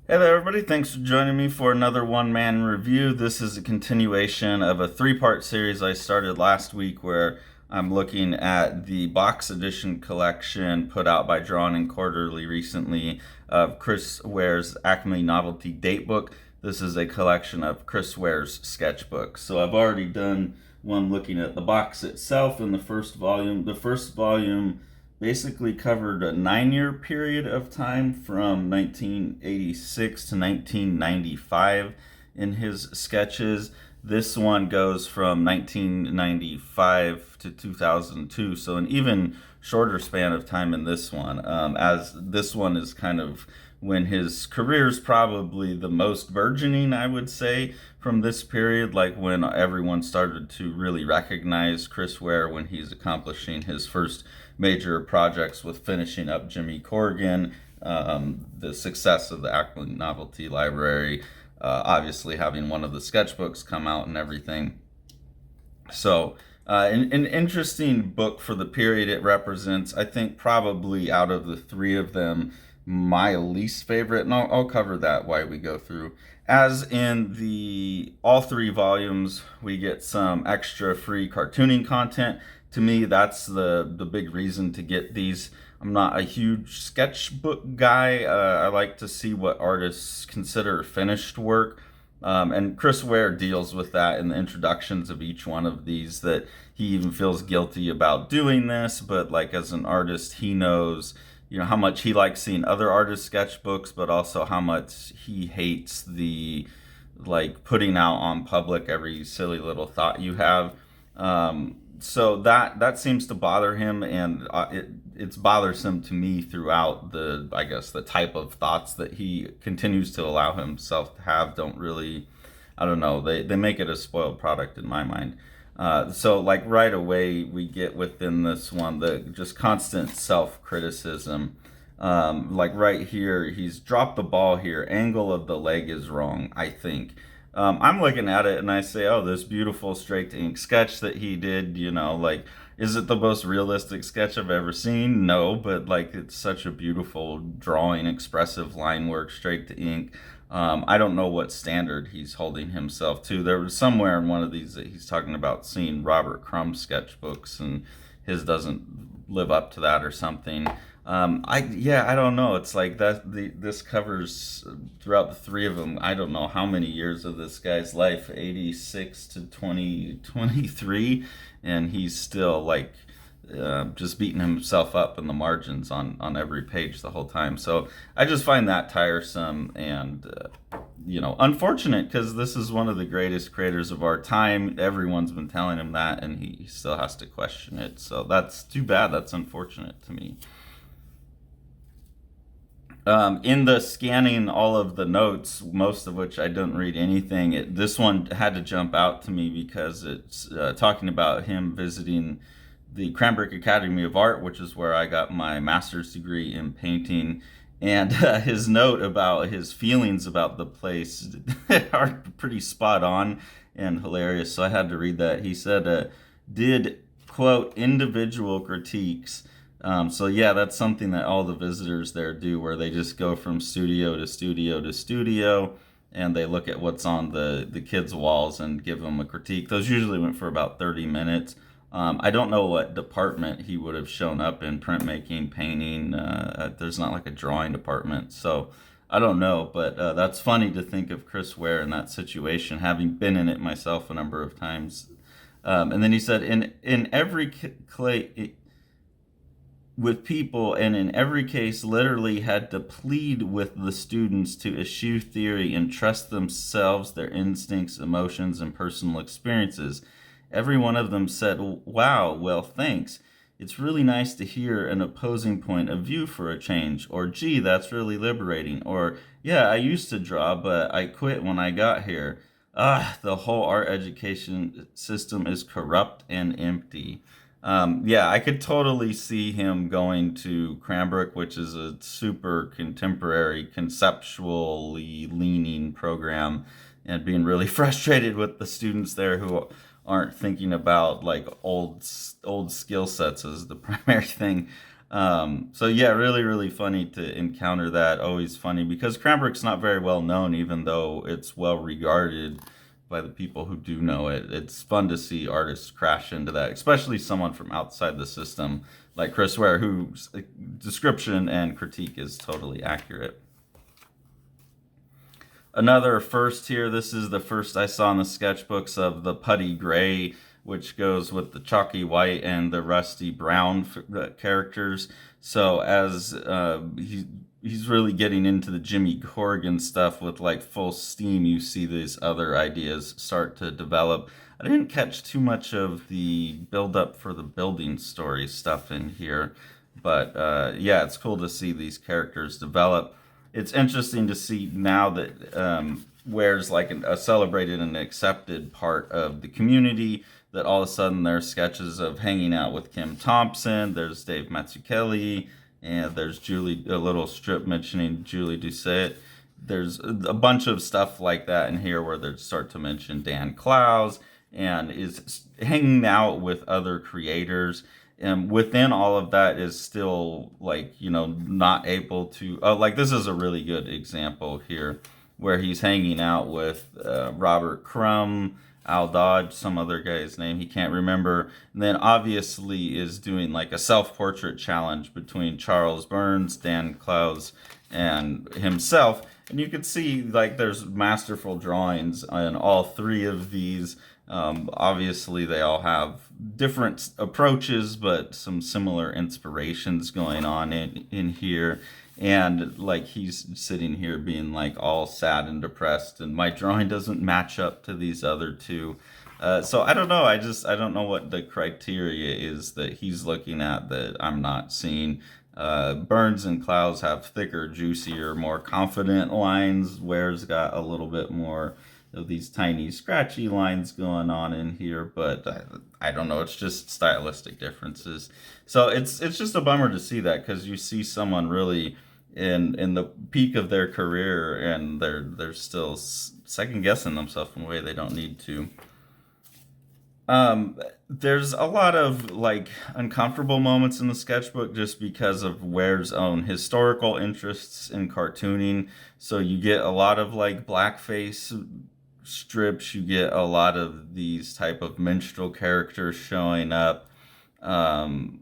Hey there, everybody. Thanks for joining me for another one-man review. This is a continuation of a three-part series I started last week where I'm looking at the box edition collection put out by Drawn and Quarterly recently of Chris Ware's ACME Novelty Datebook. This is a collection of Chris Ware's sketchbooks. So I've already done one looking at the box itself in the first volume. The first volume basically covered a 9-year period of time from 1986 to 1995 in his sketches. This one goes from 1995 to 2002, so an even shorter span of time in this one, as this one is kind of when his career is probably the most burgeoning, I would say, from this period, like when everyone started to really recognize Chris Ware when he's accomplishing his first major projects with finishing up Jimmy Corrigan, the success of the ACME Novelty Library, obviously having one of the sketchbooks come out and everything. So an interesting book for the period it represents. I think probably out of the three of them, my least favorite, and I'll cover that while we go through. As in the all three volumes, we get some extra free cartooning content. To me, that's the big reason to get these. I'm not a huge sketchbook guy. I like to see what artists consider finished work. And Chris Ware deals with that in the introductions of each one of these, that he even feels guilty about doing this, but like as an artist, he knows, how much he likes seeing other artists' sketchbooks, but also how much he hates the like putting out on public every silly little thought you have. So that seems to bother him, and it's bothersome to me throughout I guess the type of thoughts that he continues to allow himself to have. Don't really, I don't know, they make it a spoiled product in my mind. So like right away we get within this one the just constant self-criticism. Like right here, he's dropped the ball here. Angle of the leg is wrong, I think. I'm looking at it and I say, oh, this beautiful straight to ink sketch that he did, like, is it the most realistic sketch I've ever seen? No, but like, it's such a beautiful drawing, expressive line work, straight to ink. I don't know what standard he's holding himself to. There was somewhere in one of these that he's talking about seeing Robert Crumb sketchbooks and his doesn't live up to that or something. I don't know. It's like this covers throughout the three of them. I don't know how many years of this guy's life, 86 to 2023, and he's still like just beating himself up in the margins on every page the whole time. So I just find that tiresome and unfortunate, because this is one of the greatest creators of our time. Everyone's been telling him that, and he still has to question it. So that's too bad. That's unfortunate to me. In the scanning all of the notes, most of which I didn't read anything, this one had to jump out to me because it's talking about him visiting the Cranbrook Academy of Art, which is where I got my master's degree in painting. And his note about his feelings about the place are pretty spot on and hilarious. So I had to read that. He said, did, quote, individual critiques. So yeah, that's something that all the visitors there do, where they just go from studio to studio to studio, and they look at what's on the kids' walls and give them a critique. Those usually went for about 30 minutes. I don't know what department he would have shown up in: printmaking, painting. There's not like a drawing department, so I don't know. But that's funny to think of Chris Ware in that situation, having been in it myself a number of times. And then he said, in every clay with people, and in every case literally had to plead with the students to eschew theory and trust themselves, their instincts, emotions, and personal experiences. Every one of them said, wow, well, thanks. It's really nice to hear an opposing point of view for a change. Or, gee, that's really liberating. Or, yeah, I used to draw, but I quit when I got here. The whole art education system is corrupt and empty. Yeah, I could totally see him going to Cranbrook, which is a super contemporary, conceptually leaning program, and being really frustrated with the students there who aren't thinking about like old skill sets as the primary thing. So yeah, really, really funny to encounter that. Always funny because Cranbrook's not very well known, even though it's well regarded by the people who do know it. It's fun to see artists crash into that, especially someone from outside the system like Chris Ware, whose description and critique is totally accurate. Another first here, this is the first I saw in the sketchbooks of the putty gray, which goes with the chalky white and the rusty brown characters. So as he's really getting into the Jimmy Corrigan stuff with like full steam, you see these other ideas start to develop. I didn't catch too much of the build up for the building story stuff in here, but yeah, it's cool to see these characters develop. It's interesting to see now that Ware's like a celebrated and accepted part of the community, that all of a sudden there's sketches of hanging out with Kim Thompson, there's Dave Mazzucchelli, and there's Julie, a little strip mentioning Julie Doucet. There's a bunch of stuff like that in here where they start to mention Dan Clowes and is hanging out with other creators. And within all of that is still like, not able to, like this is a really good example here where he's hanging out with Robert Crumb, Al Dodge, some other guy's name he can't remember, and then obviously is doing like a self-portrait challenge between Charles Burns, Dan Clowes, and himself. And you can see like there's masterful drawings in all three of these. Obviously they all have different approaches, but some similar inspirations going on in here. And like he's sitting here being like all sad and depressed, and my drawing doesn't match up to these other two. So I don't know. I don't know what the criteria is that he's looking at that I'm not seeing. Burns and Clowes have thicker, juicier, more confident lines. Ware's got a little bit more of these tiny scratchy lines going on in here, but I don't know, it's just stylistic differences. So it's just a bummer to see that, because you see someone really in the peak of their career and they're still second guessing themselves in a way they don't need to. There's a lot of like uncomfortable moments in the sketchbook just because of Ware's own historical interests in cartooning. So you get a lot of like blackface strips, you get a lot of these type of minstrel characters showing up, and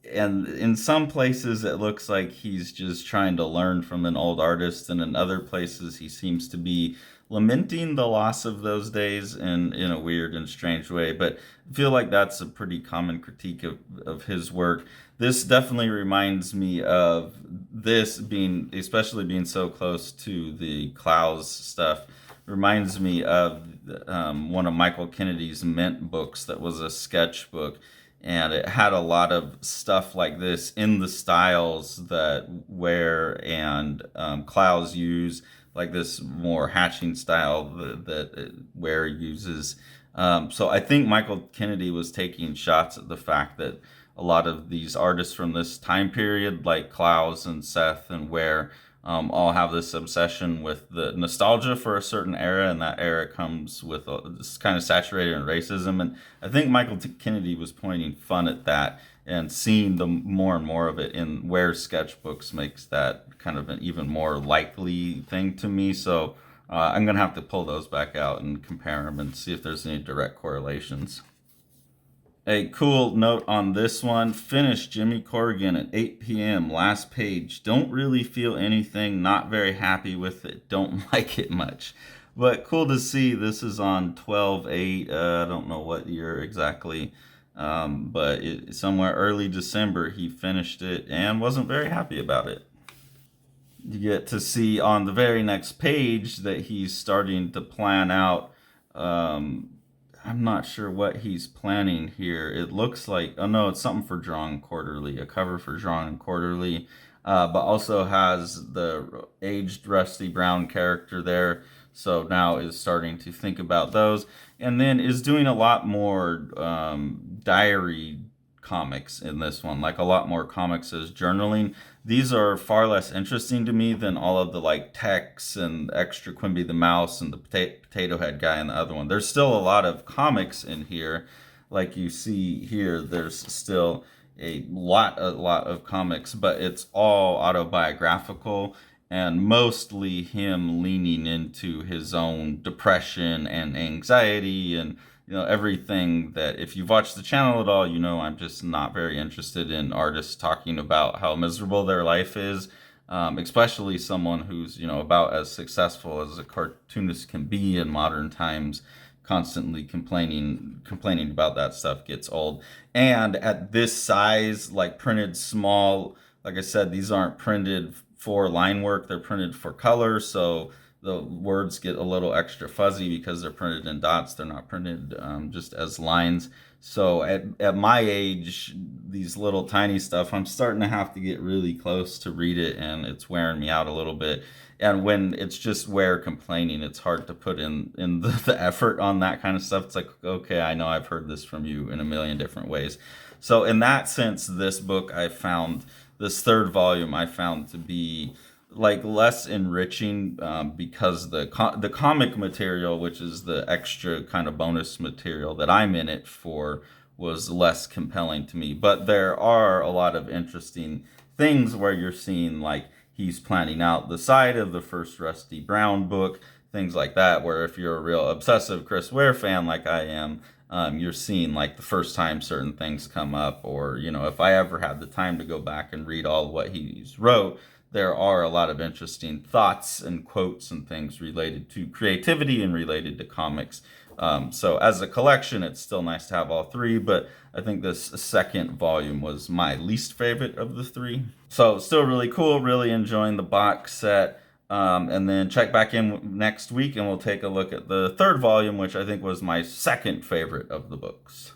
in some places it looks like he's just trying to learn from an old artist, and in other places he seems to be lamenting the loss of those days in a weird and strange way. But I feel like that's a pretty common critique of his work. This definitely reminds me of this being, especially being so close to the Clowes stuff, reminds me of one of Michael Kennedy's Mint books that was a sketchbook, and it had a lot of stuff like this in the styles that Ware and Clowes use, like this more hatching style that Ware uses. So I think Michael Kennedy was taking shots at the fact that a lot of these artists from this time period, like Clowes and Seth and Ware, all have this obsession with the nostalgia for a certain era, and that era comes with this kind of saturated in racism. And I think Michael Kennedy was pointing fun at that, and seeing the more and more of it in Ware's sketchbooks makes that kind of an even more likely thing to me. So I'm going to have to pull those back out and compare them and see if there's any direct correlations. A cool note on this one: finished Jimmy Corrigan at 8 p.m. Last page. Don't really feel anything. Not very happy with it. Don't like it much. But cool to see. This is on 12/8. I don't know what year exactly. But somewhere early December he finished it and wasn't very happy about it. You get to see on the very next page that he's starting to plan out. I'm not sure what he's planning here. It looks like, oh no, it's something for Drawing Quarterly, a cover for Drawing Quarterly, but also has the aged Rusty Brown character there. So now is starting to think about those, and then is doing a lot more diary comics in this one, like a lot more comics as journaling. These are far less interesting to me than all of the like Tex and extra Quimby the Mouse and the potato head guy and the other one. There's still a lot of comics in here. Like you see here, there's still a lot of comics, but it's all autobiographical and mostly him leaning into his own depression and anxiety and everything that, if you've watched the channel at all, I'm just not very interested in artists talking about how miserable their life is, especially someone who's about as successful as a cartoonist can be in modern times. Constantly complaining about that stuff gets old. And at this size, like printed small, like I said, these aren't printed for line work, they're printed for color, so the words get a little extra fuzzy because they're printed in dots. They're not printed just as lines. So at my age, these little tiny stuff, I'm starting to have to get really close to read it, and it's wearing me out a little bit. And when it's just Ware complaining, it's hard to put in the effort on that kind of stuff. It's like, okay, I know I've heard this from you in a million different ways. So in that sense, this book this third volume I found to be like less enriching, because the comic material, which is the extra kind of bonus material that I'm in it for, was less compelling to me. But there are a lot of interesting things where you're seeing, like, he's planning out the side of the first Rusty Brown book, things like that, where if you're a real obsessive Chris Ware fan like I am, you're seeing like the first time certain things come up, or if I ever had the time to go back and read all what he's wrote, there are a lot of interesting thoughts and quotes and things related to creativity and related to comics. So as a collection, it's still nice to have all three, but I think this second volume was my least favorite of the three. So still really cool, really enjoying the box set. And then check back in next week and we'll take a look at the third volume, which I think was my second favorite of the books.